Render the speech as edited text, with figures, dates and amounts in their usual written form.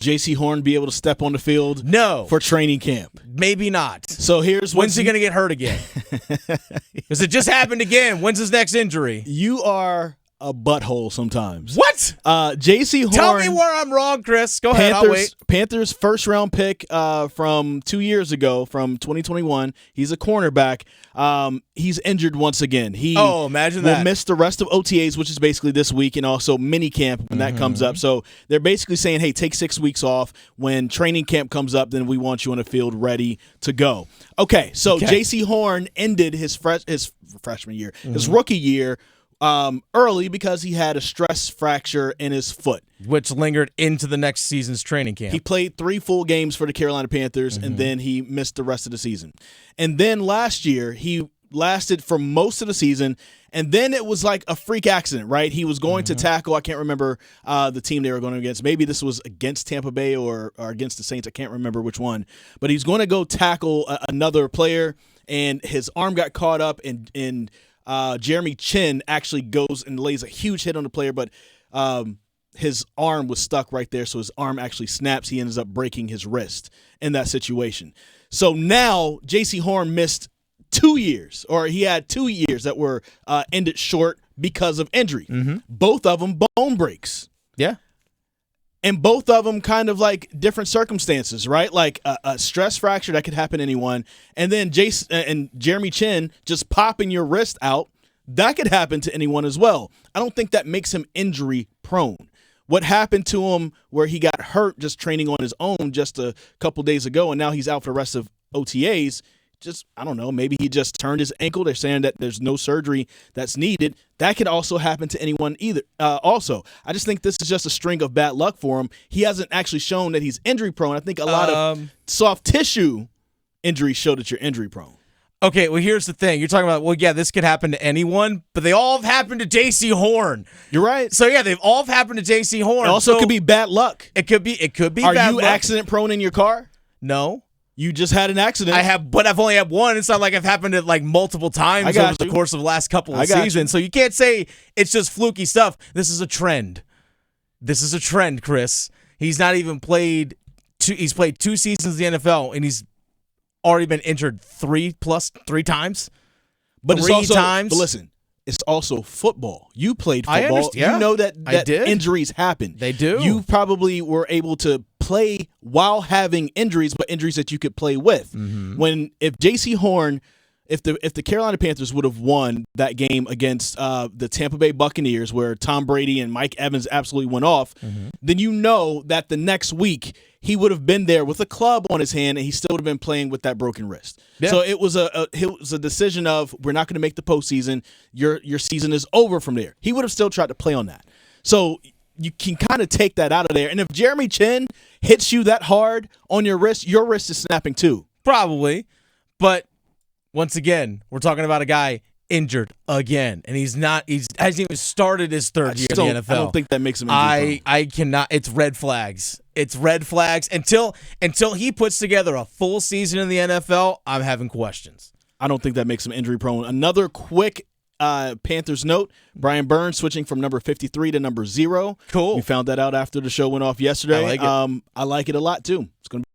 Jaycee Horn be able to step on the field? No. For training camp? Maybe not. So when's he going to get hurt again? Because it just happened again. When's his next injury? You are a butthole sometimes. What? Jaycee Horn. Tell me where I'm wrong, Chris. Go ahead. I'll wait. Panthers first-round pick from 2 years ago, from 2021. He's a cornerback. He's injured once again. Imagine that. Will miss the rest of OTAs, which is basically this week, and also minicamp when that comes up. So they're basically saying, hey, take 6 weeks off. When training camp comes up, then we want you on the field ready to go. Okay, so Jaycee Horn ended his freshman year, his rookie year, early because he had a stress fracture in his foot, which lingered into the next season's training camp. He played 3 full games for the Carolina Panthers, and then he missed the rest of the season. And then last year, he lasted for most of the season, and then it was like a freak accident, right? He was going to tackle, I can't remember the team they were going against. Maybe this was against Tampa Bay or against the Saints. I can't remember which one. But he's going to go tackle another player, and his arm got caught up, and Jeremy Chin actually goes and lays a huge hit on the player, but his arm was stuck right there, so his arm actually snaps. He ends up breaking his wrist in that situation. So now Jaycee Horn missed 2 years, or he had 2 years that were ended short because of injury. Both of them bone breaks. Yeah. And both of them kind of like different circumstances, right? Like a stress fracture that could happen to anyone. And then Jeremy Chin just popping your wrist out, that could happen to anyone as well. I don't think that makes him injury prone. What happened to him where he got hurt just training on his own just a couple days ago, and now he's out for the rest of OTAs, just, I don't know, maybe he just turned his ankle. They're saying that there's no surgery that's needed. That could also happen to anyone either. Also, I just think this is just a string of bad luck for him. He hasn't actually shown that he's injury prone. I think a lot of soft tissue injuries show that you're injury prone. Okay, well, here's the thing. You're talking about, well, yeah, this could happen to anyone, but they all have happened to Jaycee Horn. You're right. So, yeah, they've all happened to Jaycee Horn. It also could be bad luck. It could be bad luck. Are you accident prone in your car? No. You just had an accident. I have, but I've only had one. It's not like I've happened to like multiple times over the course of the last couple of seasons. So you can't say it's just fluky stuff. This is a trend. This is a trend, Chris. He's not even played he's played 2 seasons in the NFL, and he's already been injured 3 times. But three times. But listen, it's also football. You played football. I understand. You know that injuries happen. They do. You probably were able to play while having injuries, but injuries that you could play with. If Jaycee Horn, if the Carolina Panthers would have won that game against the Tampa Bay Buccaneers, where Tom Brady and Mike Evans absolutely went off, then you know that the next week he would have been there with a club on his hand, and he still would have been playing with that broken wrist. Yeah. So it was a decision of, we're not going to make the postseason. Your season is over from there. He would have still tried to play on that. So you can kind of take that out of there. And if Jeremy Chin hits you that hard on your wrist is snapping too. Probably. But once again, we're talking about a guy injured again, and he hasn't even started his third year in the NFL. I don't think that makes him injury prone. I cannot. It's red flags. It's red flags until he puts together a full season in the NFL. I'm having questions. I don't think that makes him injury prone. Another quick Panthers note: Brian Burns switching from number 53 to number 0. Cool. We found that out after the show went off yesterday. I like it. I like it a lot too. It's going to